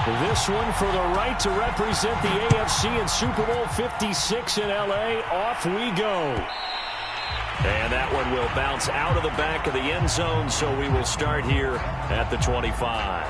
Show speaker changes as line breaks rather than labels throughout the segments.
This one for the right to represent the AFC in Super Bowl 56 in L.A. Off we go. And that one will bounce out of the back of the end zone, so we will start here at the 25.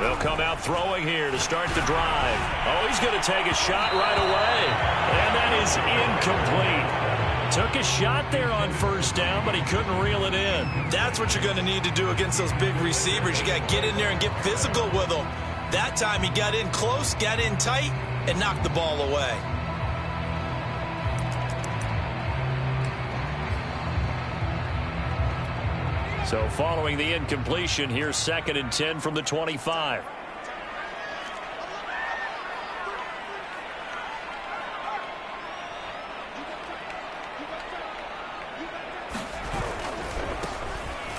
They'll come out throwing here to start the drive. Oh, he's going to take a shot right away. And that is incomplete. Took a shot there on first down, but he couldn't reel it in.
That's what you're going to need to do against those big receivers. You got to get in there and get physical with them. That time he got in close, got in tight, and knocked the ball away.
So following the incompletion, here's 2nd and 10 from the 25.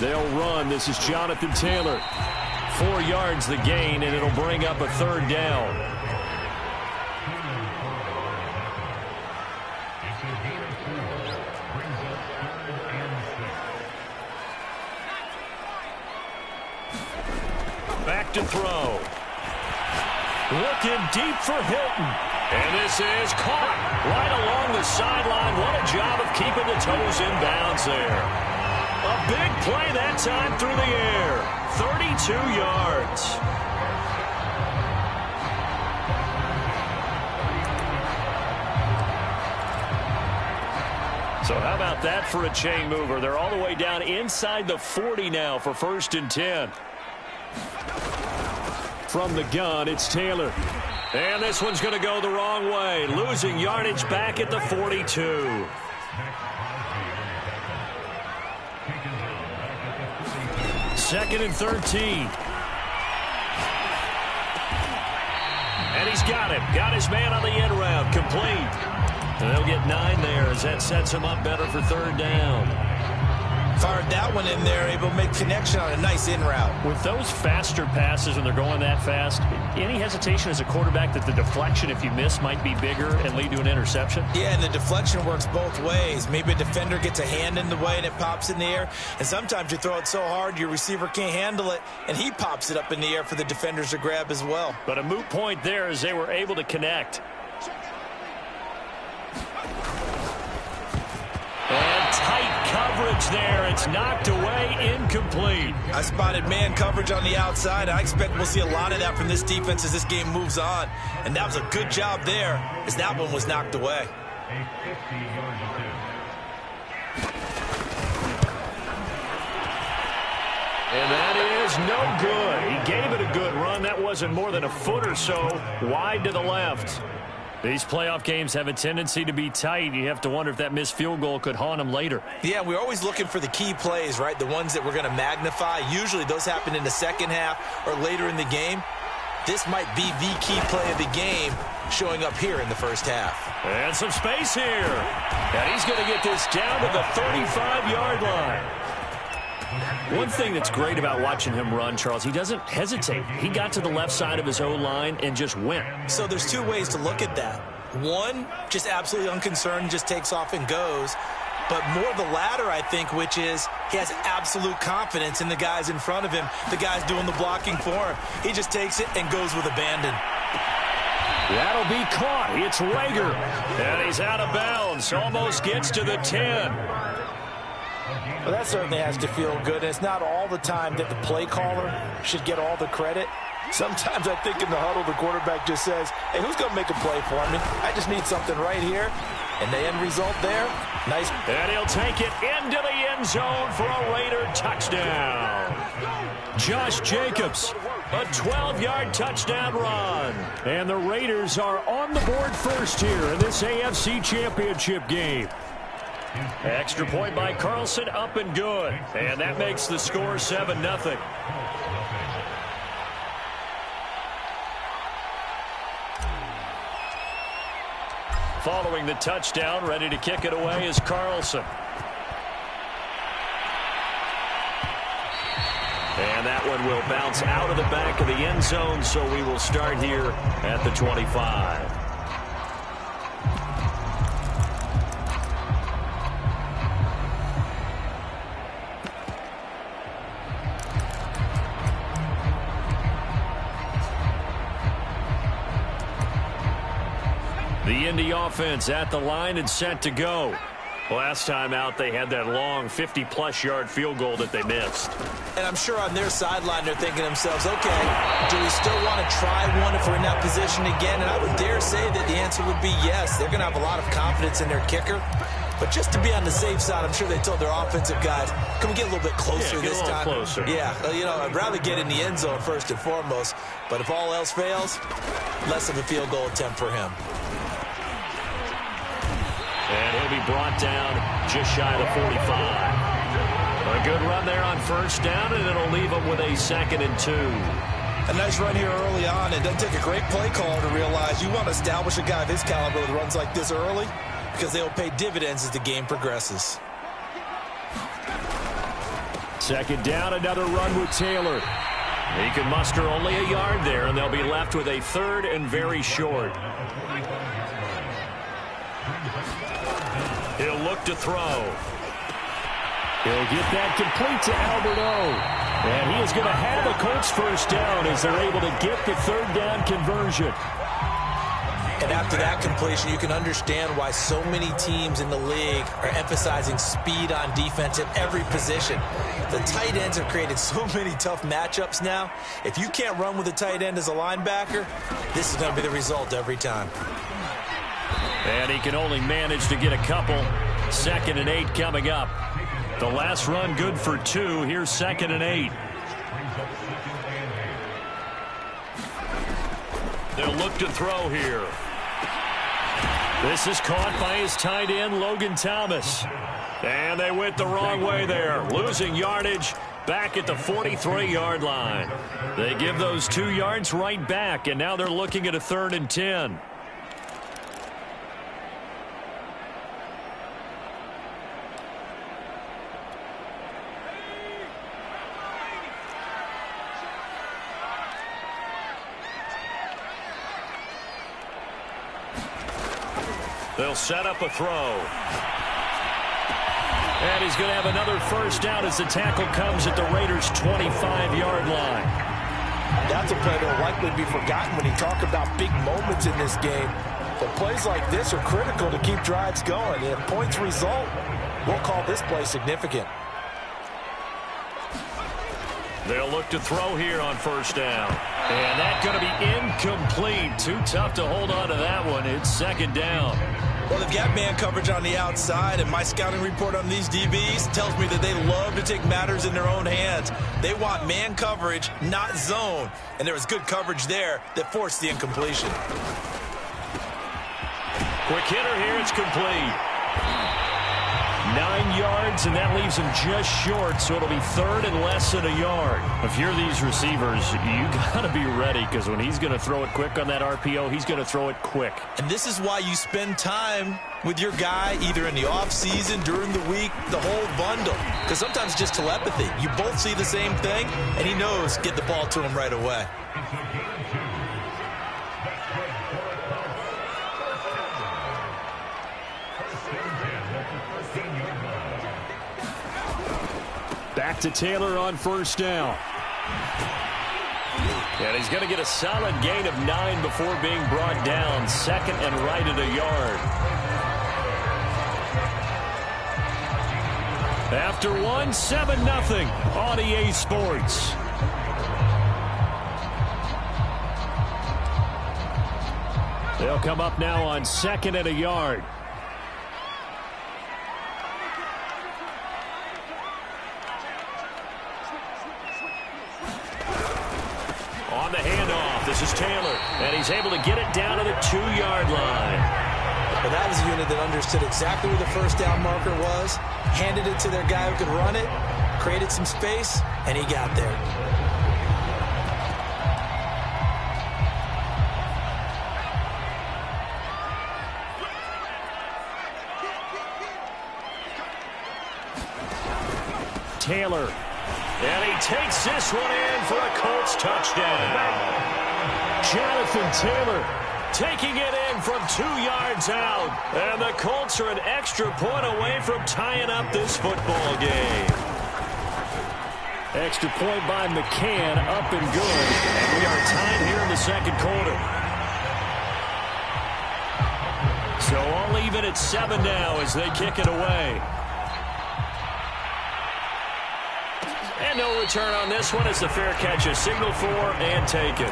They'll run. This is Jonathan Taylor. 4 yards the gain, and it'll bring up a 3rd down. Back to throw. Looking deep for Hilton. And this is caught right along the sideline. What a job of keeping the toes in bounds there. A big play that time through the air. 32 yards. So how about that for a chain mover? They're all the way down inside the 40 now for 1st and 10. From the gun, it's Taylor. And this one's going to go the wrong way. Losing yardage back at the 42. Second and 13. And he's got him. Got his man on the end route. Complete. And they'll get 9 there as that sets him up better for 3rd down.
Fired that one in there, able to make connection on a nice in route.
With those faster passes when they're going that fast, any hesitation as a quarterback that the deflection, if you miss, might be bigger and lead to an interception?
Yeah, and the deflection works both ways. Maybe a defender gets a hand in the way and it pops in the air. And sometimes you throw it so hard your receiver can't handle it, and he pops it up in the air for the defenders to grab as well.
But a moot point there as they were able to connect. And tight coverage there. It's knocked away, incomplete.
I spotted man coverage on the outside. I expect we'll see a lot of that from this defense as this game moves on. And that was a good job there as that one was knocked away.
And that is no good. He gave it a good run. That wasn't more than a foot or so wide to the left. These playoff games have a tendency to be tight. You have to wonder if that missed field goal could haunt them later.
Yeah, we're always looking for the key plays, right? The ones that we're going to magnify. Usually those happen in the second half or later in the game. This might be the key play of the game showing up here in the first half.
And some space here. And he's going to get this down to the 35-yard line. One thing that's great about watching him run, Charles, he doesn't hesitate. He got to the left side of his O-line and just went.
So there's 2 ways to look at that. One, just absolutely unconcerned, just takes off and goes. But more the latter, I think, which is he has absolute confidence in the guys in front of him, the guys doing the blocking for him. He just takes it and goes with abandon.
That'll be caught. It's Rager. And he's out of bounds. Almost gets to the 10.
Well, that certainly has to feel good. And it's not all the time that the play caller should get all the credit. Sometimes I think in the huddle, the quarterback just says, hey, who's going to make a play for me? I just need something right here. And the end result there, nice.
And he'll take it into the end zone for a Raider touchdown. Josh Jacobs, a 12-yard touchdown run. And the Raiders are on the board first here in this AFC Championship game. Extra point by Carlson, up and good. And that makes the score 7-0. Following the touchdown, ready to kick it away is Carlson. And that one will bounce out of the back of the end zone, so we will start here at the 25. The Indy offense at the line and set to go. Last time out, they had that long 50-plus yard field goal that they missed.
And I'm sure on their sideline, they're thinking to themselves, okay, do we still want to try one if we're in that position again? And I would dare say that the answer would be yes. They're going to have a lot of confidence in their kicker. But just to be on the safe side, I'm sure they told their offensive guys, can we get a little bit closer this time?
Closer.
Yeah, you know, I'd rather get in the end zone first and foremost. But if all else fails, less of a field goal attempt for him.
And he'll be brought down just shy of the 45. A good run there on first down, and it'll leave him with a 2nd and 2.
A nice run here early on. It doesn't take a great play caller to realize you want to establish a guy of his caliber that runs like this early, because they'll pay dividends as the game progresses.
2nd down, another run with Taylor. He can muster only a yard there, and they'll be left with a 3rd and very short. He'll look to throw. He'll get that complete to Albert O. And he is going to have a Colts first down as they're able to get the 3rd down conversion.
And after that completion, you can understand why so many teams in the league are emphasizing speed on defense at every position. The tight ends have created so many tough matchups now. If you can't run with a tight end as a linebacker, this is going to be the result every time.
And he can only manage to get a couple. 2nd and 8 coming up. The last run good for 2. Here's 2nd and 8. They'll look to throw here. This is caught by his tight end, Logan Thomas. And they went the wrong way there. Losing yardage back at the 43-yard line. They give those 2 yards right back, and now they're looking at a 3rd and 10. They'll set up a throw. And he's going to have another first down as the tackle comes at the Raiders' 25-yard line.
That's a play that will likely be forgotten when you talk about big moments in this game. But plays like this are critical to keep drives going. And if points result, we'll call this play significant.
They'll look to throw here on first down. And that's going to be incomplete. Too tough to hold on to that one. It's 2nd down.
Well, they've got man coverage on the outside, and my scouting report on these DBs tells me that they love to take matters in their own hands. They want man coverage, not zone. And there was good coverage there that forced the incompletion.
Quick hitter here. It's complete. 9 yards, and that leaves him just short, so it'll be 3rd and less than a yard. If you're these receivers, you got to be ready, because when he's going to throw it quick on that RPO, he's going to throw it quick.
And this is why you spend time with your guy either in the offseason, during the week, the whole bundle. Because sometimes it's just telepathy. You both see the same thing, and he knows get the ball to him right away.
Back to Taylor on first down. And he's going to get a solid gain of 9 before being brought down. 2nd and right at a yard. After 1, 7-0 on EA Sports. They'll come up now on 2nd and a yard. On the handoff, this is Taylor, and he's able to get it down to the 2-yard line.
But that was a unit that understood exactly where the first down marker was, handed it to their guy who could run it, created some space, and he got there.
Taylor, and he takes this one in for a Colts touchdown. Jonathan Taylor taking it in from 2 yards out. And the Colts are an extra point away from tying up this football game. Extra point by McCann, up and good. And we are tied here in the second quarter. So all even at 7 now as they kick it away. And no return on this one as the fair catch is signaled for and taken.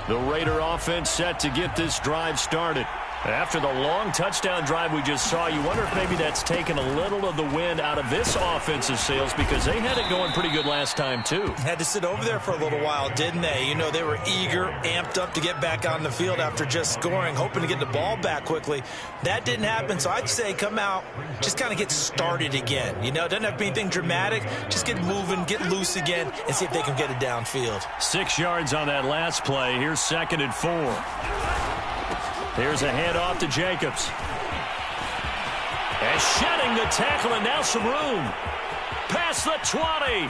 The Raider offense set to get this drive started. After the long touchdown drive we just saw, you wonder if maybe that's taken a little of the wind out of this offensive sails because they had it going pretty good last time, too.
Had to sit over there for a little while, didn't they? You know, they were eager, amped up to get back on the field after just scoring, hoping to get the ball back quickly. That didn't happen, so I'd say come out, just kind of get started again. You know, it doesn't have to be anything dramatic. Just get moving, get loose again, and see if they can get it downfield.
6 yards on that last play. Here's 2nd and 4. Here's a handoff to Jacobs. And shedding the tackle, and now some room. Past the 20.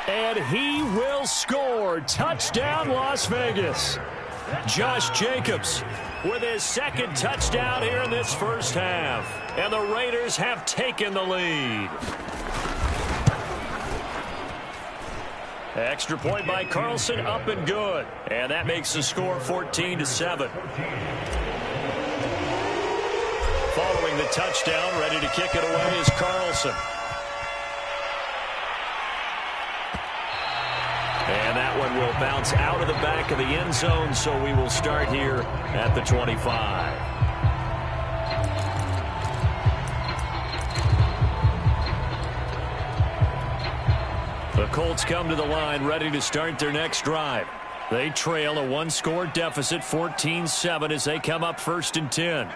And he will score. Touchdown, Las Vegas. Josh Jacobs with his 2nd touchdown here in this first half. And the Raiders have taken the lead. Extra point by Carlson, up and good. And that makes the score 14-7. Following the touchdown, ready to kick it away is Carlson. And that one will bounce out of the back of the end zone, so we will start here at the 25. The Colts come to the line ready to start their next drive. They trail a 1-score deficit, 14-7, as they come up 1st and 10.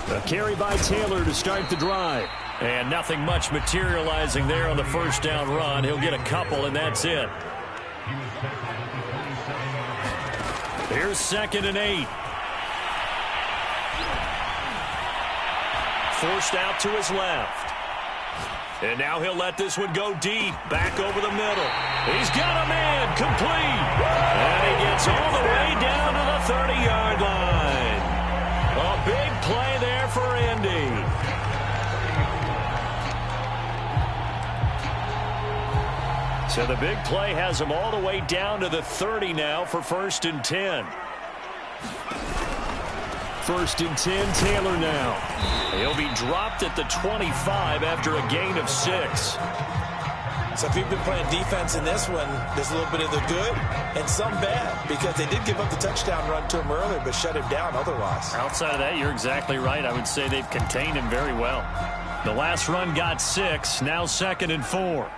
A carry by Taylor to start the drive. And nothing much materializing there on the first down run. He'll get a couple, and that's it. Here's 2nd and 8. Forced out to his left. And now he'll let this one go deep. Back over the middle. He's got a man. Complete. And he gets all the way down to the 30-yard line. A big play there for Indy. So the big play has him all the way down to the 30 now for 1st and 10. 1st and 10, Taylor now. He'll be dropped at the 25 after a gain of 6.
So if you've been playing defense in this one, there's a little bit of the good and some bad, because they did give up the touchdown run to him earlier, but shut him down otherwise.
Outside of that, you're exactly right. I would say they've contained him very well. The last run got 6, now 2nd and 4.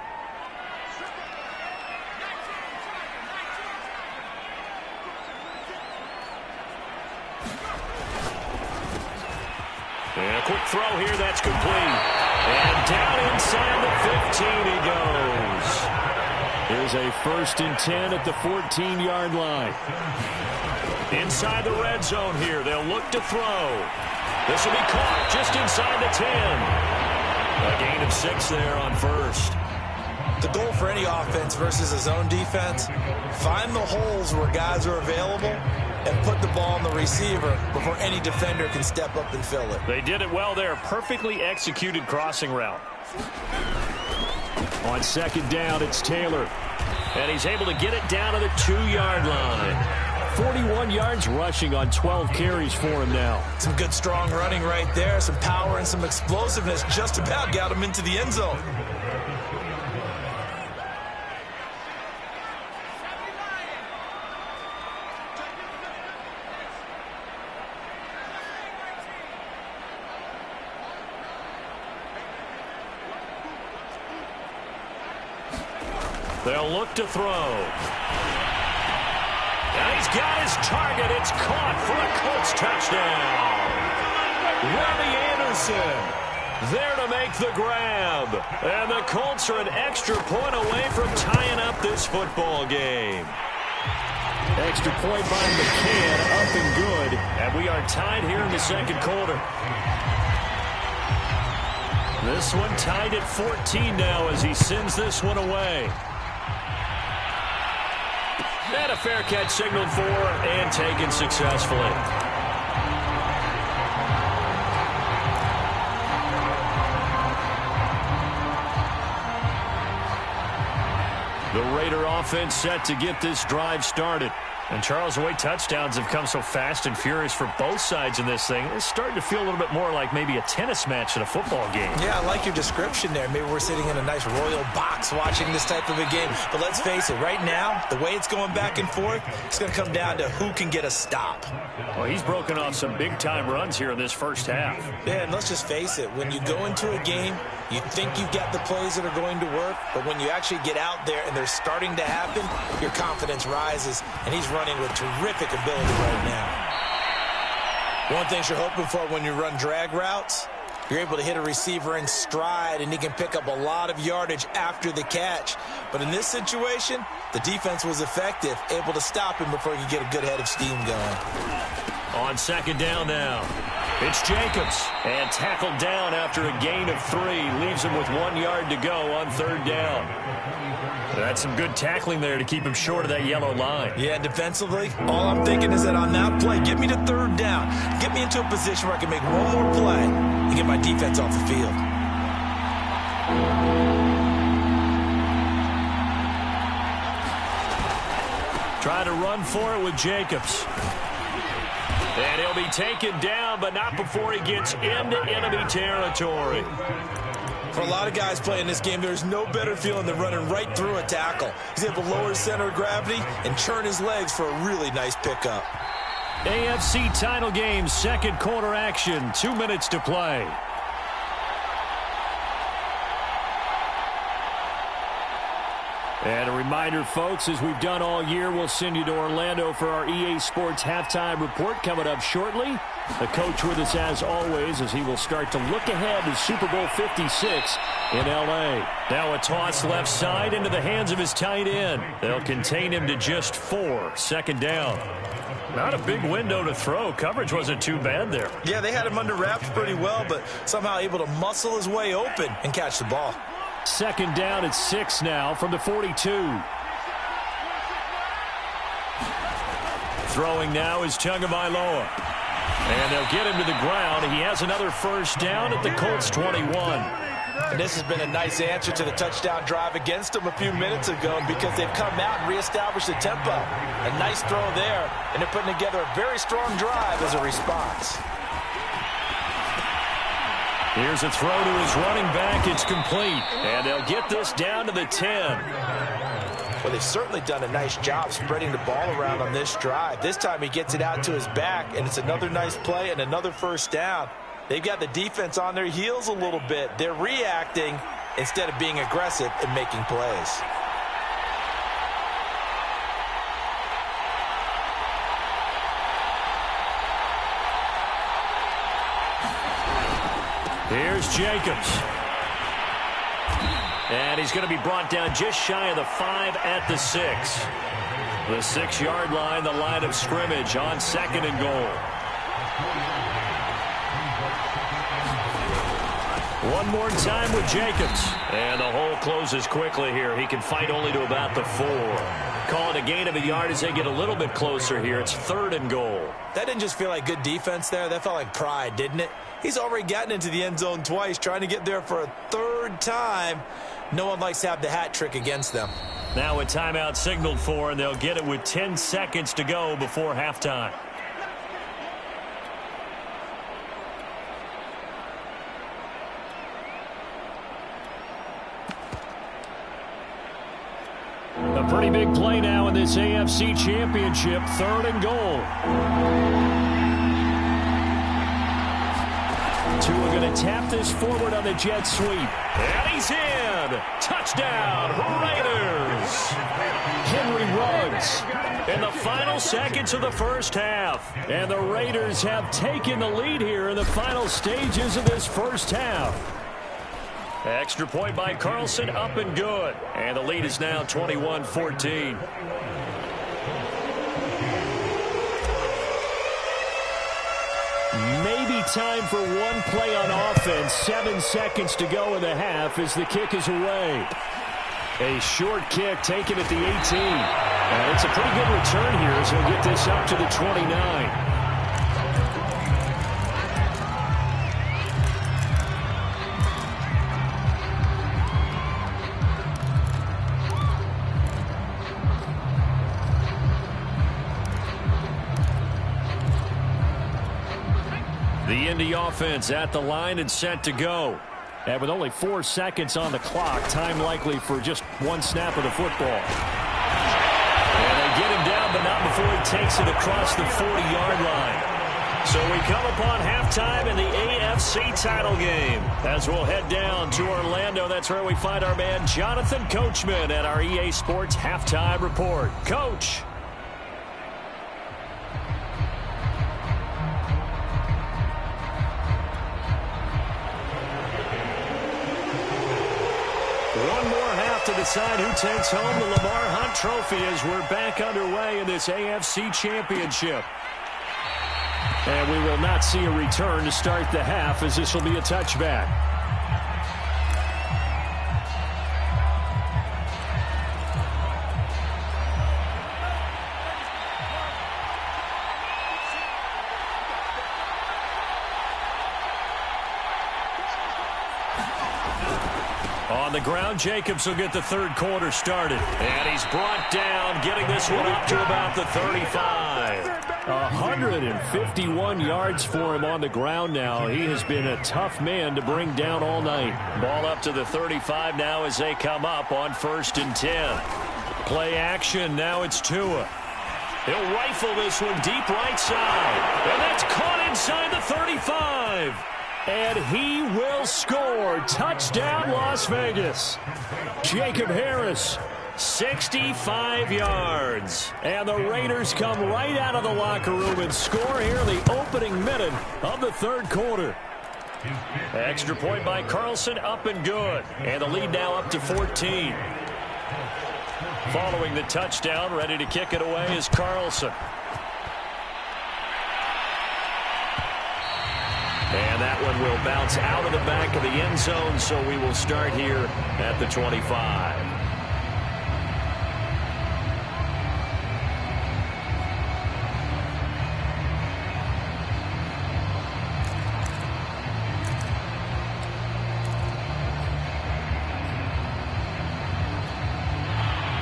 And a quick throw here, that's complete. And down inside the 15 he goes. Here's a 1st and 10 at the 14-yard line. Inside the red zone here, they'll look to throw. This will be caught just inside the 10. A gain of 6 there on 1st.
The goal for any offense versus a zone defense, find the holes where guys are available and put the ball on the receiver before any defender can step up and fill it.
They did it well there. Perfectly executed crossing route. On 2nd down, it's Taylor. And he's able to get it down to the 2-yard line. 41 yards rushing on 12 carries for him now.
Some good, strong running right there. Some power and some explosiveness just about got him into the end zone.
They'll look to throw. And he's got his target. It's caught for a Colts touchdown. Robbie Anderson there to make the grab. And the Colts are an extra point away from tying up this football game. Extra point by McCann, up and good. And we are tied here in the second quarter. This one tied at 14 now as he sends this one away. And a fair catch signaled for and taken successfully. The Raider offense set to get this drive started. And, Charles, the way touchdowns have come so fast and furious for both sides in this thing, it's starting to feel a little bit more like maybe a tennis match in a football game.
Yeah, I like your description there. Maybe we're sitting in a nice royal box watching this type of a game. But let's face it, right now, the way it's going back and forth, it's going to come down to who can get a stop.
Well, he's broken off some big-time runs here in this first half.
Yeah, and let's just face it, when you go into a game, you think you've got the plays that are going to work, but when you actually get out there and they're starting to happen, your confidence rises, and he's running with terrific ability right now. One thing you're hoping for when you run drag routes, you're able to hit a receiver in stride, and he can pick up a lot of yardage after the catch. But in this situation, the defense was effective, able to stop him before he could get a good head of steam going.
On second down now, it's Jacobs. And tackled down after a gain of 3. Leaves him with 1 yard to go on third down. That's some good tackling there to keep him short of that yellow line.
Yeah, defensively, all I'm thinking is that on that play, get me to third down. Get me into a position where I can make one more play and get my defense off the field.
Try to run for it with Jacobs. And he'll be taken down, but not before he gets into enemy territory.
For a lot of guys playing this game, there's no better feeling than running right through a tackle. He's able to lower his center of gravity and churn his legs for a really nice pickup.
AFC title game, second quarter action, 2 minutes to play. And a reminder, folks, as we've done all year, we'll send you to Orlando for our EA Sports halftime report coming up shortly. The coach with us as always as he will start to look ahead to Super Bowl 56 in L.A. Now a toss left side into the hands of his tight end. They'll contain him to just 4, second down. Not a big window to throw. Coverage wasn't too bad there.
Yeah, they had him under wraps pretty well, but somehow able to muscle his way open and catch the ball.
Second down at 6 now from the 42. Throwing now is Tagovailoa. And they'll get him to the ground. He has another first down at the Colts 21.
And this has been a nice answer to the touchdown drive against them a few minutes ago because they've come out and reestablished the tempo. A nice throw there, and they're putting together a very strong drive as a response.
Here's a throw to his running back. It's complete. And they'll get this down to the 10.
Well, they've certainly done a nice job spreading the ball around on this drive. This time he gets it out to his back, and it's another nice play and another first down. They've got the defense on their heels a little bit. They're reacting instead of being aggressive and making plays.
Here's Jacobs. And he's going to be brought down just shy of the 5 at the 6. The 6-yard line, the line of scrimmage on second and goal. One more time with Jacobs. And the hole closes quickly here. He can fight only to about the 4. Call it a gain of a yard as they get a little bit closer here. It's third and goal.
That didn't just feel like good defense there. That felt like pride, didn't it? He's already gotten into the end zone twice, trying to get there for a third time. No one likes to have the hat trick against them.
Now a timeout signaled for, and they'll get it with 10 seconds to go before halftime. A pretty big play now in this AFC Championship, 3rd and goal. Tua going to tap this forward on the jet sweep. And he's in. Touchdown, Raiders. Henry Ruggs in the final seconds of the first half. And the Raiders have taken the lead here in the final stages of this first half. Extra point by Carlson, up and good. And the lead is now 21-14. Maybe time for one play on offense. 7 seconds to go in the half as the kick is away. A short kick taken at the 18. And it's a pretty good return here as he'll get this up to the 29. The Indy offense at the line and set to go. And with only 4 seconds on the clock, time likely for just one snap of the football. And they get him down, but not before he takes it across the 40-yard line. So we come upon halftime in the AFC title game. As we'll head down to Orlando, that's where we find our man Jonathan Coachman at our EA Sports Halftime Report. Coach. One more half to decide who takes home the Lamar Hunt Trophy as we're back underway in this AFC Championship. And we will not see a return to start the half as this will be a touchback. On the ground, Jacobs will get the third quarter started. And he's brought down, getting this one up to about the 35. 151 yards for him on the ground now. He has been a tough man to bring down all night. Ball up to the 35 now as they come up on 1st and 10. Play action, now it's Tua. He'll rifle this one deep right side. And that's caught inside the 35. And he will score. Touchdown, Las Vegas. Jacob Harris, 65 yards. And the Raiders come right out of the locker room and score here in the opening minute of the third quarter. Extra point by Carlson, up and good. And the lead now up to 14. Following the touchdown, ready to kick it away is Carlson. And that one will bounce out of the back of the end zone, so we will start here at the 25.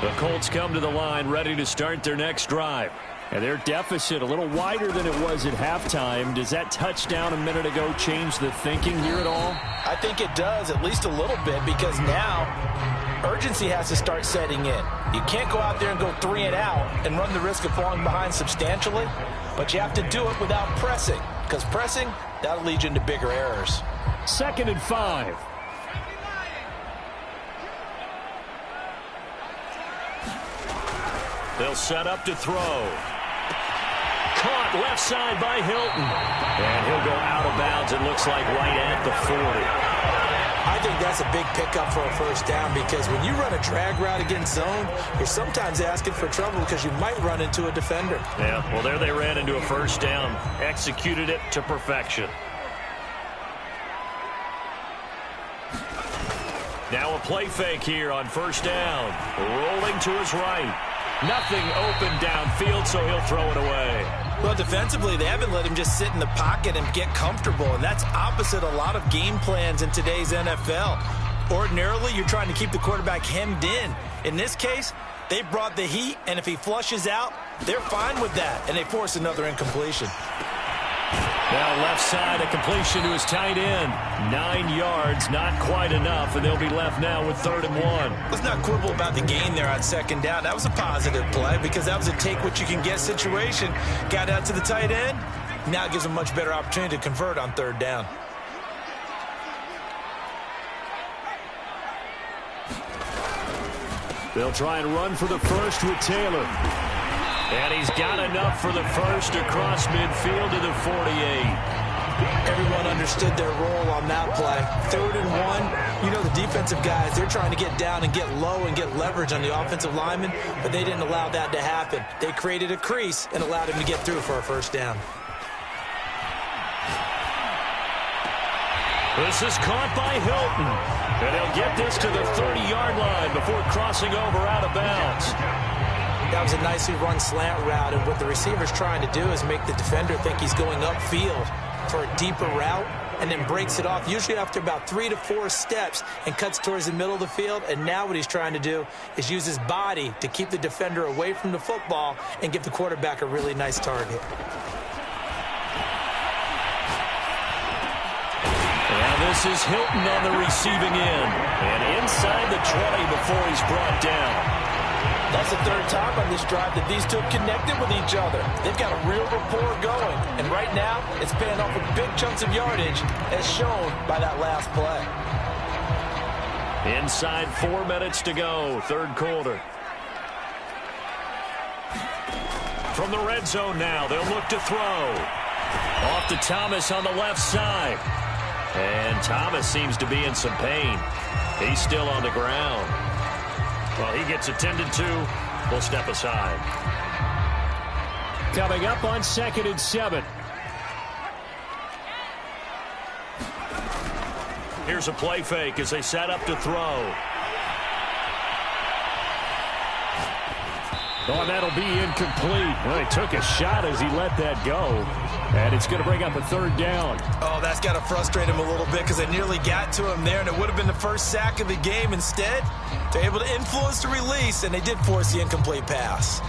The Colts come to the line ready to start their next drive. And their deficit a little wider than it was at halftime. Does that touchdown a minute ago change the thinking here at all?
I think it does, at least a little bit, because now urgency has to start setting in. You can't go out there and go 3 and out and run the risk of falling behind substantially, but you have to do it without pressing, because pressing, that'll lead you into bigger errors.
2nd and 5. They'll set up to throw. Caught left side by Hilton. And he'll go out of bounds, it looks like, right at the 40.
I think that's a big pickup for a first down, because when you run a drag route against zone, you're sometimes asking for trouble because you might run into a defender.
Yeah, well, there they ran into a first down. Executed it to perfection. Now a play fake here on first down. Rolling to his right. Nothing open downfield, so he'll throw it away.
Well, defensively, they haven't let him just sit in the pocket and get comfortable, and that's opposite a lot of game plans in today's NFL. Ordinarily, you're trying to keep the quarterback hemmed in. In this case, they brought the heat, and if he flushes out, they're fine with that, and they force another incompletion.
Now left side, a completion to his tight end. 9 yards, not quite enough, and they'll be left now with 3rd and 1.
Let's not quibble about the gain there on 2nd down. That was a positive play because that was a take-what-you-can-get situation. Got out to the tight end. Now it gives them a much better opportunity to convert on 3rd down.
They'll try and run for the first with Taylor. And he's got enough for the first across midfield to the 48.
Everyone understood their role on that play. 3rd and 1. You know the defensive guys, they're trying to get down and get low and get leverage on the offensive lineman, but they didn't allow that to happen. They created a crease and allowed him to get through for a 1st down.
This is caught by Hilton. And he'll get this to the 30-yard line before crossing over out of bounds.
That was a nicely run slant route, and what the receiver's trying to do is make the defender think he's going upfield for a deeper route and then breaks it off, usually after about 3 to 4 steps, and cuts towards the middle of the field. And now what he's trying to do is use his body to keep the defender away from the football and give the quarterback a really nice target.
This is Hilton on the receiving end. And inside the 20 before he's brought down.
That's the 3rd time on this drive that these two have connected with each other. They've got a real rapport going. And right now, it's paying off with big chunks of yardage, as shown by that last play.
Inside 4 minutes to go, 3rd quarter. From the red zone now, they'll look to throw. Off to Thomas on the left side. And Thomas seems to be in some pain. He's still on the ground. Well, he gets attended to. We'll step aside. Coming up on 2nd and 7. Here's a play fake as they set up to throw. Oh, and that'll be incomplete. Well, he took a shot as he let that go. And it's going to bring up a 3rd down.
Oh, that's got to frustrate him a little bit because they nearly got to him there, and it would have been the first sack of the game. Instead, they're able to influence the release, and they did force the incomplete pass.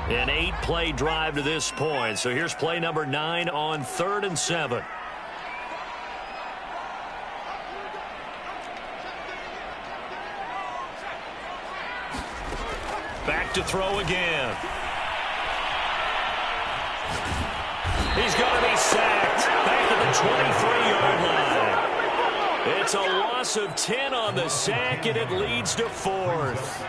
An 8-play drive to this point. So here's play number 9 on 3rd and 7. Back to throw again. He's going to be sacked. Back to the 23-yard line. It's a loss of 10 on the sack, and it leads to 4th.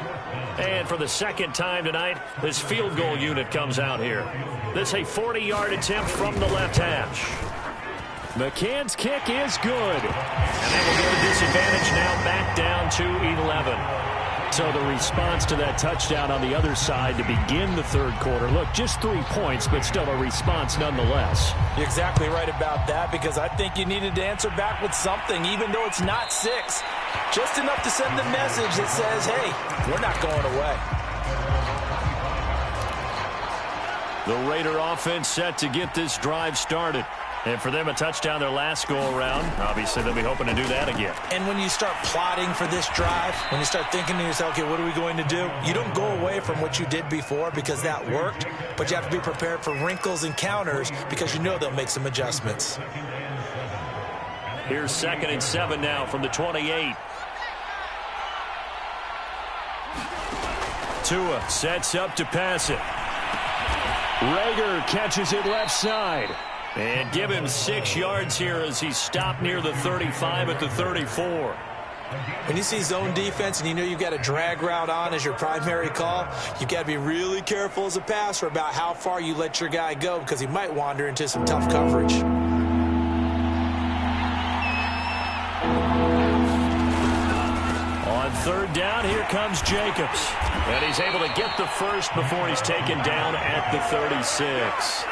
And for the 2nd time tonight, this field goal unit comes out here. This a 40-yard attempt from the left hash. McCann's kick is good. And they will get a disadvantage now back down to 11. So the response to that touchdown on the other side to begin the 3rd quarter. Look, just 3 points, but still a response nonetheless.
You're exactly right about that, because I think you needed to answer back with something, even though it's not 6. Just enough to send the message that says, hey, we're not going away.
The Raider offense set to get this drive started. And for them, a touchdown their last go-around. Obviously, they'll be hoping to do that again.
And when you start plotting for this drive, when you start thinking to yourself, okay, what are we going to do? You don't go away from what you did before because that worked, but you have to be prepared for wrinkles and counters because you know they'll make some adjustments.
Here's 2nd and 7 now from the 28. Tua sets up to pass it. Rager catches it left side. And give him 6 yards here as he's stopped near the 35 at the 34.
When you see zone defense and you know you've got a drag route on as your primary call, you've got to be really careful as a passer about how far you let your guy go because he might wander into some tough coverage.
On 3rd down, here comes Jacobs. And he's able to get the first before he's taken down at the 36.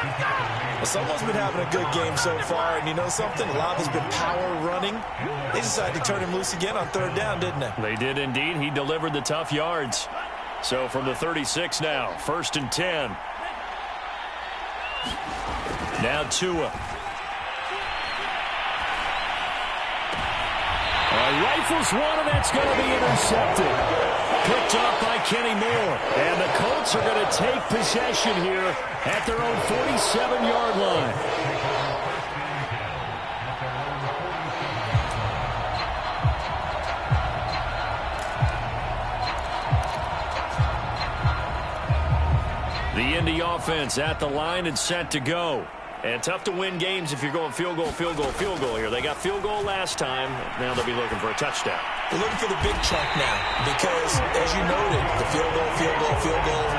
Well, someone's been having a good game so far, and you know something? A lot of it's been power running. They decided to turn him loose again on 3rd down, didn't they?
They did indeed. He delivered the tough yards. So from the 36 now, 1st and 10. Now Tua. Rifles one, and that's going to be intercepted. Picked up by Kenny Moore. And the Colts are going to take possession here at their own 47-yard line. The Indy offense at the line and set to go. And tough to win games if you're going field goal, field goal, field goal here. They got field goal last time. Now they'll be looking for a touchdown.
They're looking for the big chunk now because, as you noted, the field goal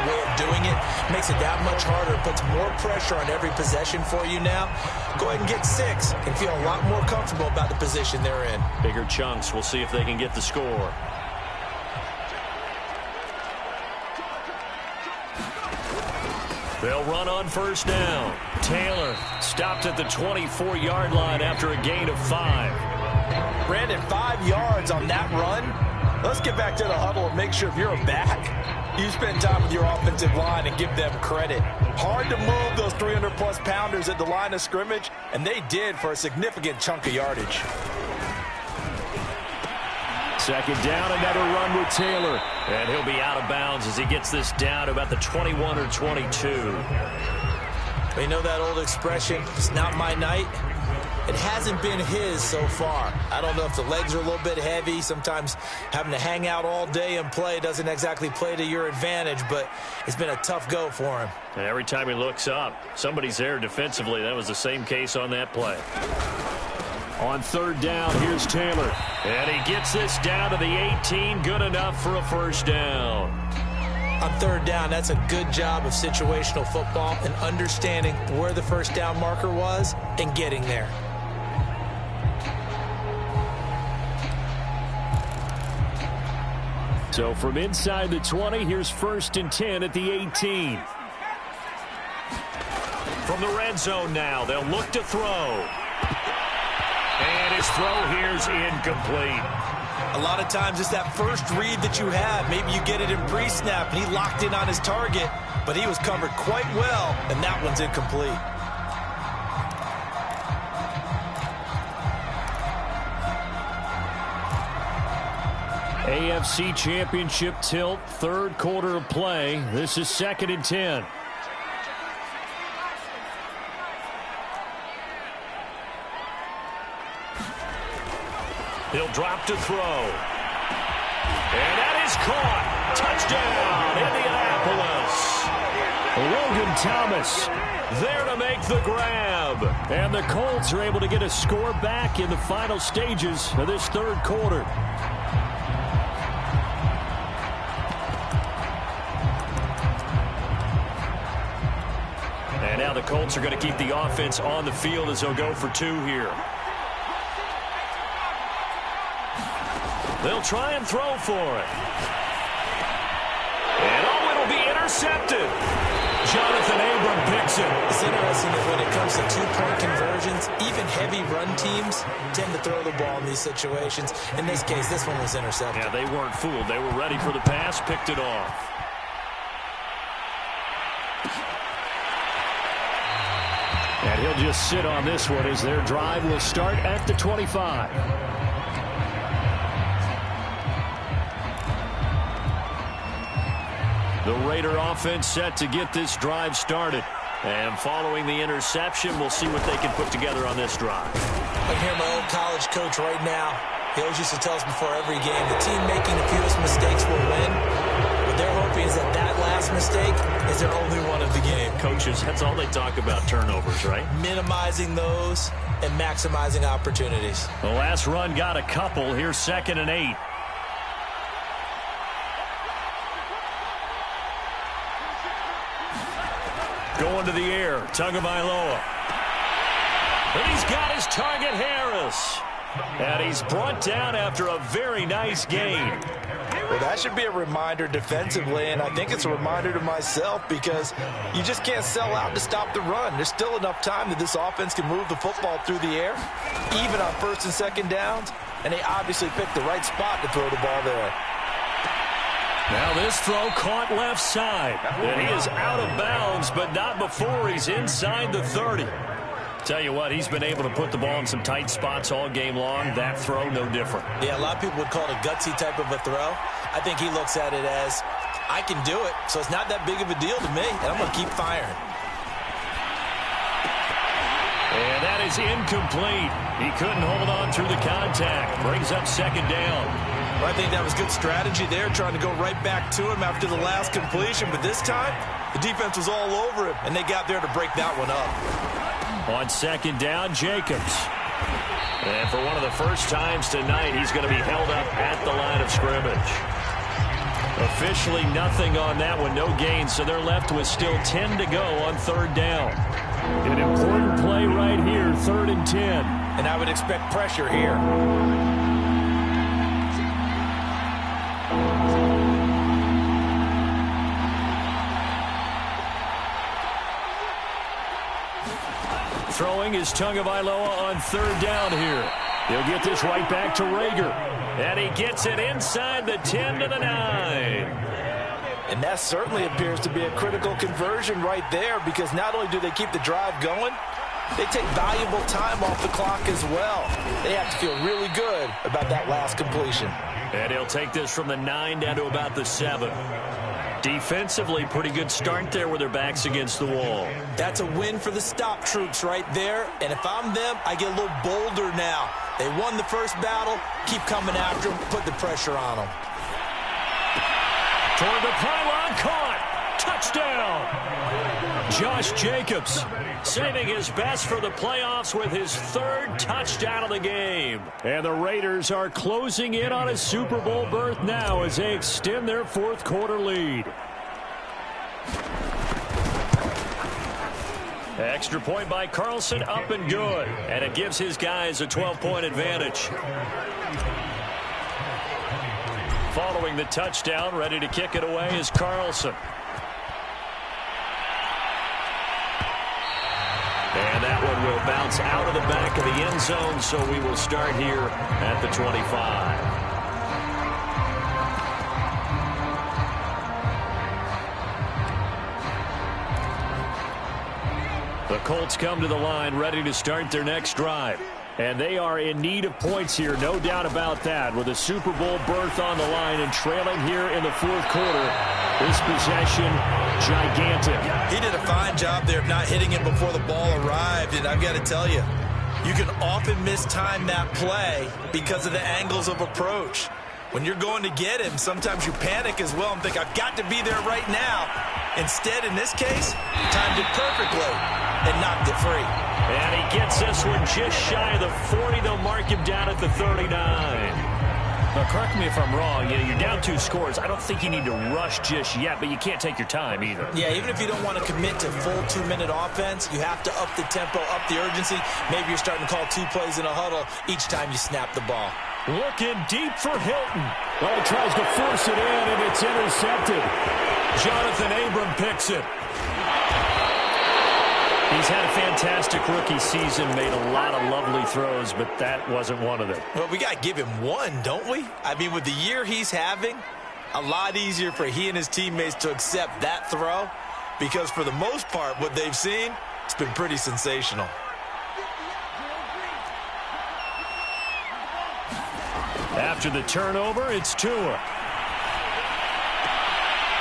way of doing it makes it that much harder. It puts more pressure on every possession for you now. Go ahead and get 6 and feel a lot more comfortable about the position they're in.
Bigger chunks. We'll see if they can get the score. They'll run on first down. Taylor stopped at the 24-yard line after a gain of 5.
Brandon, 5 yards on that run. Let's get back to the huddle and make sure if you're a back, you spend time with your offensive line and give them credit. Hard to move those 300-plus pounders at the line of scrimmage, and they did for a significant chunk of yardage.
Second down, another run with Taylor. And he'll be out of bounds as he gets this down to about the 21 or 22.
You know that old expression, it's not my night? It hasn't been his so far. I don't know if the legs are a little bit heavy. Sometimes having to hang out all day and play doesn't exactly play to your advantage, but it's been a tough go for him.
And every time he looks up, somebody's there defensively. That was the same case on that play. On third down, here's Taylor. And he gets this down to the 18. Good enough for a first down.
On third down, that's a good job of situational football and understanding where the first down marker was and getting there.
So from inside the 20, here's 1st and 10 at the 18. From the red zone now, they'll look to throw. And his throw here's incomplete.
A lot of times it's that first read that you have. Maybe you get it in pre-snap, and he locked in on his target, but he was covered quite well, and that one's incomplete.
AFC Championship tilt, third quarter of play. This is 2nd and 10. He'll drop to throw. And that is caught. Touchdown, Indianapolis. Logan Thomas there to make the grab. And the Colts are able to get a score back in the final stages of this third quarter. And now the Colts are going to keep the offense on the field as they'll go for 2 here. They'll try and throw for it. And it'll be intercepted. Jonathan Abram picks it.
It's interesting that when it comes to two-point conversions, even heavy run teams tend to throw the ball in these situations. In this case, this one was intercepted.
Yeah, they weren't fooled. They were ready for the pass, picked it off. And he'll just sit on this one as their drive will start at the 25. The Raider offense set to get this drive started. And following the interception, we'll see what they can put together on this drive.
I can hear my old college coach right now. He always used to tell us before every game, the team making the fewest mistakes will win. What they're hoping is that that last mistake is their only one of the game.
Coaches, that's all they talk about, turnovers, right?
Minimizing those and maximizing opportunities.
The last run got a couple. Here's 2nd and 8. Going to the air, Tagovailoa. And he's got his target, Harris. And he's brought down after a very nice gain.
Well, that should be a reminder defensively, and I think it's a reminder to myself because you just can't sell out to stop the run. There's still enough time that this offense can move the football through the air, even on 1st and 2nd downs, and they obviously picked the right spot to throw the ball there.
Now this throw caught left side. And he is out of bounds, but not before he's inside the 30. Tell you what, he's been able to put the ball in some tight spots all game long. That throw, no different.
Yeah, a lot of people would call it a gutsy type of a throw. I think he looks at it as, I can do it, so it's not that big of a deal to me, and I'm going to keep firing.
And that is incomplete. He couldn't hold on through the contact. Brings up second down.
Well, I think that was good strategy there, trying to go right back to him after the last completion. But this time, the defense was all over him, and they got there to break that one up.
On second down, Jacobs. And for one of the first times tonight, he's going to be held up at the line of scrimmage. Officially nothing on that one, no gain, so they're left with still 10 to go on third down. An important play right here, 3rd and 10.
And I would expect pressure here.
Throwing is Tagovailoa on third down here. He'll get this right back to Rager. And he gets it inside the 10 to the 9.
And that certainly appears to be a critical conversion right there, because not only do they keep the drive going, they take valuable time off the clock as well. They have to feel really good about that last completion.
And he'll take this from the 9 down to about the 7. Defensively, pretty good start there with their backs against the wall.
That's a win for the stop troops right there. And if I'm them, I get a little bolder now. They won the first battle. Keep coming after them. Put the pressure on them.
Toward the pylon, caught. Touchdown. Josh Jacobs saving his best for the playoffs with his 3rd touchdown of the game. And the Raiders are closing in on a Super Bowl berth now as they extend their 4th quarter lead. Extra point by Carlson, up and good. And it gives his guys a 12-point advantage. Following the touchdown, ready to kick it away is Carlson. And that one will bounce out of the back of the end zone, so we will start here at the 25. The Colts come to the line ready to start their next drive. And they are in need of points here, no doubt about that. With a Super Bowl berth on the line and trailing here in the 4th quarter. This possession, gigantic.
He did a fine job there of not hitting him before the ball arrived. And I've got to tell you, you can often mistime that play because of the angles of approach. When you're going to get him, sometimes you panic as well and think, I've got to be there right now. Instead, in this case, timed it perfectly and knocked it free.
And he gets this one just shy of the 40. They'll mark him down at the 39. Now, correct me if I'm wrong. You know, you're down 2 scores. I don't think you need to rush just yet, but you can't take your time either.
Yeah, even if you don't want to commit to full 2-minute offense, you have to up the tempo, up the urgency. Maybe you're starting to call 2 plays in a huddle each time you snap the ball.
Looking deep for Hilton. Well, he tries to force it in, and it's intercepted. Jonathan Abram picks it. He's had a fantastic rookie season, made a lot of lovely throws, but that wasn't one of them.
Well, we got to give him one, don't we? I mean, with the year he's having, a lot easier for he and his teammates to accept that throw, because for the most part, what they've seen, it's been pretty sensational.
After the turnover, it's Tua.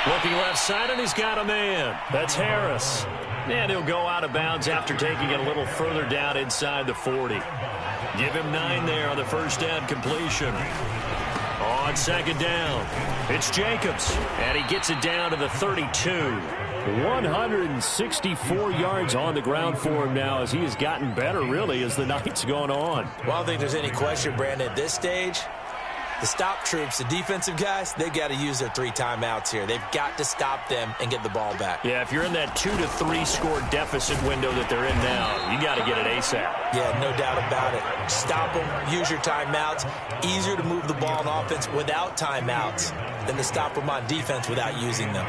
Looking left side, and he's got a man. That's Harris. And he'll go out of bounds after taking it a little further down inside the 40. Give him 9 there on the first down completion. On second down, it's Jacobs. And he gets it down to the 32. 164 yards on the ground for him now as he has gotten better, really, as the night's gone on.
Well, I don't think there's any question, Brandon, at this stage. The stop troops, the defensive guys, they've got to use their 3 timeouts here. They've got to stop them and get the ball back.
Yeah, if you're in that 2 to 3 score deficit window that they're in now, you got to get it ASAP.
Yeah, no doubt about it. Stop them, use your timeouts. Easier to move the ball on offense without timeouts than to stop them on defense without using them.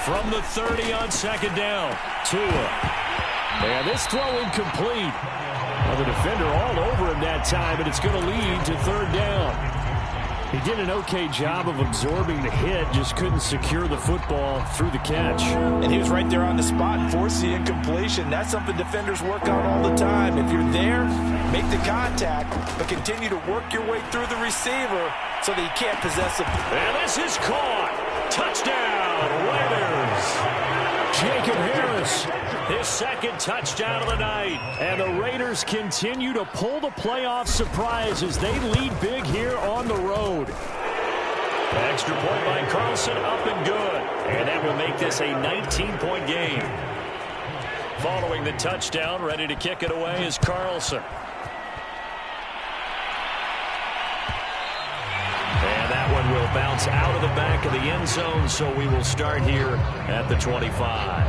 From the 30 on second down, Tua. And this throw incomplete. Well, the defender all over him that time, and it's going to lead to third down. He did an okay job of absorbing the hit, just couldn't secure the football through the catch.
And he was right there on the spot and forced the incompletion. That's something defenders work on all the time. If you're there, make the contact, but continue to work your way through the receiver so that he can't possess it.
And this is caught. Touchdown, Raiders. Jacob Harris, his second touchdown of the night. And the Raiders continue to pull the playoff surprise as they lead big here on the road. Extra point by Carlson, up and good. And that will make this a 19-point game. Following the touchdown, ready to kick it away is Carlson. And that one will bounce out of the back of the end zone, so we will start here at the 25.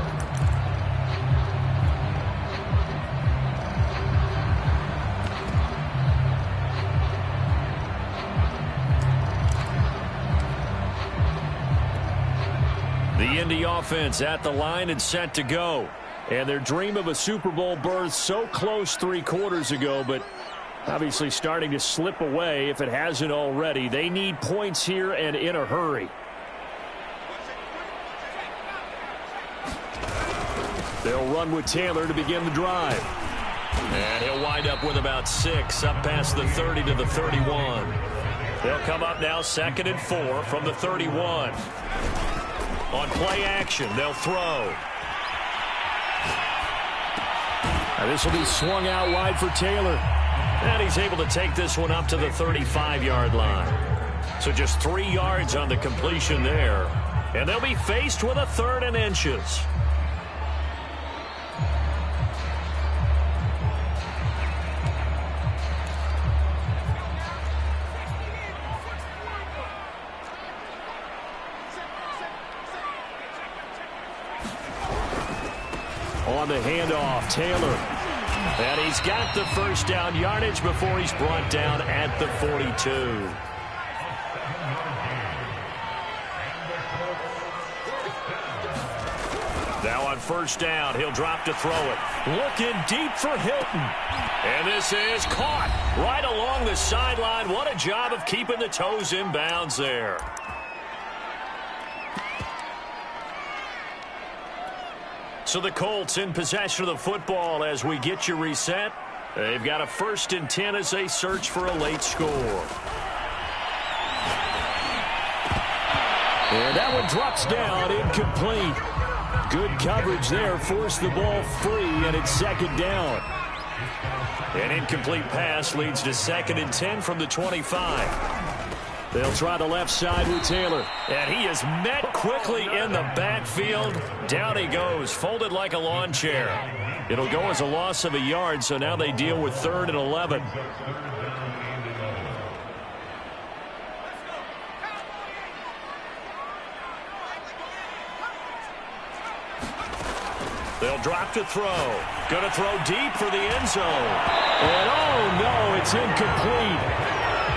The Indy offense at the line and set to go. And their dream of a Super Bowl berth so close 3 quarters ago, but obviously starting to slip away if it hasn't already. They need points here and in a hurry. They'll run with Taylor to begin the drive. And he'll wind up with about 6 up past the 30 to the 31. They'll come up now 2nd and 4 from the 31. On play action, they'll throw. Now this will be swung out wide for Taylor. And he's able to take this one up to the 35-yard line. So just 3 yards on the completion there. And they'll be faced with a 3rd and inches. On the handoff, Taylor. And he's got the first down yardage before he's brought down at the 42. Now on first down, he'll drop to throw it. Looking deep for Hilton. And this is caught right along the sideline. What a job of keeping the toes in bounds there. So the Colts in possession of the football as we get you reset. They've got a 1st and 10 as they search for a late score. And that one drops down, incomplete. Good coverage there, forced the ball free, and it's 2nd down. An incomplete pass leads to 2nd and 10 from the 25. They'll try the left side with Taylor. And he is met quickly in the backfield. Down he goes, folded like a lawn chair. It'll go as a loss of a yard, so now they deal with 3rd and 11. They'll drop to throw. Going to throw deep for the end zone. And oh no, it's incomplete.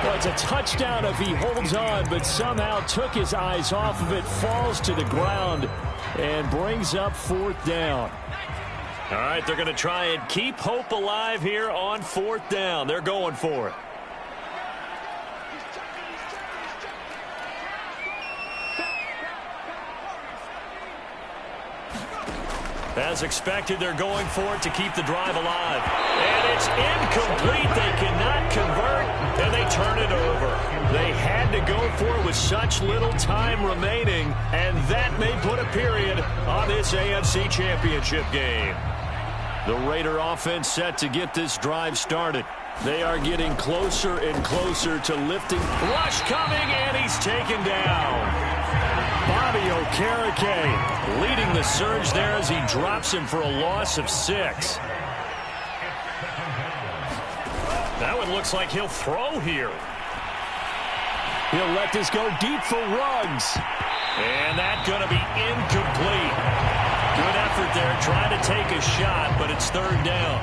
Well, it's a touchdown if he holds on, but somehow took his eyes off of it, falls to the ground, and brings up 4th down. All right, they're going to try and keep hope alive here on 4th down. They're going for it. As expected, they're going for it to keep the drive alive. And it's incomplete. They cannot convert, and they turn it over. They had to go for it with such little time remaining, and that may put a period on this AFC Championship game. The Raider offense set to get this drive started. They are getting closer and closer to lifting. Rush coming, and he's taken down. Bobby Okereke leading the surge there as he drops him for a loss of 6. That one looks like he'll throw here. He'll let this go deep for Ruggs. And that's going to be incomplete. Good effort there trying to take a shot, but it's 3rd down.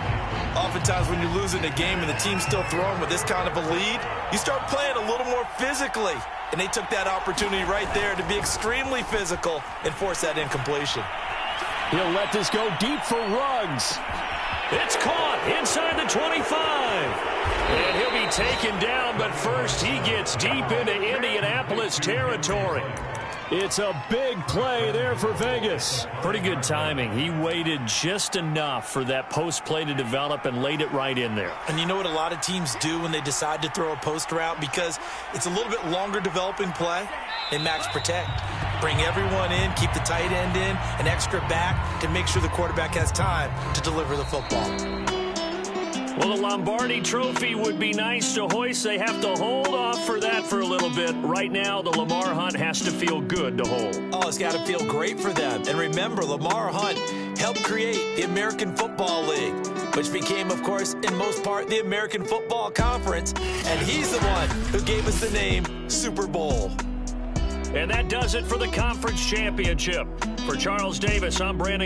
Oftentimes when you're losing a game and the team's still throwing with this kind of a lead, you start playing a little more physically. And they took that opportunity right there to be extremely physical and force that incompletion.
He'll let this go deep for Ruggs. It's caught inside the 25. And he'll be taken down, but first he gets deep into Indianapolis territory.
It's a big play there for Vegas.
Pretty good timing. He waited just enough for that post play to develop and laid it right in there.
And you know what a lot of teams do when they decide to throw a post route? Because it's a little bit longer developing play. They max protect. Bring everyone in, keep the tight end in, an extra back to make sure the quarterback has time to deliver the football.
Well, the Lombardi Trophy would be nice to hoist. They have to hold off for that for a little bit. Right now, the Lamar Hunt has to feel good to hold.
Oh, it's got to feel great for them. And remember, Lamar Hunt helped create the American Football League, which became, of course, in most part, the American Football Conference. And he's the one who gave us the name Super Bowl.
And that does it for the conference championship. For Charles Davis, I'm Brandon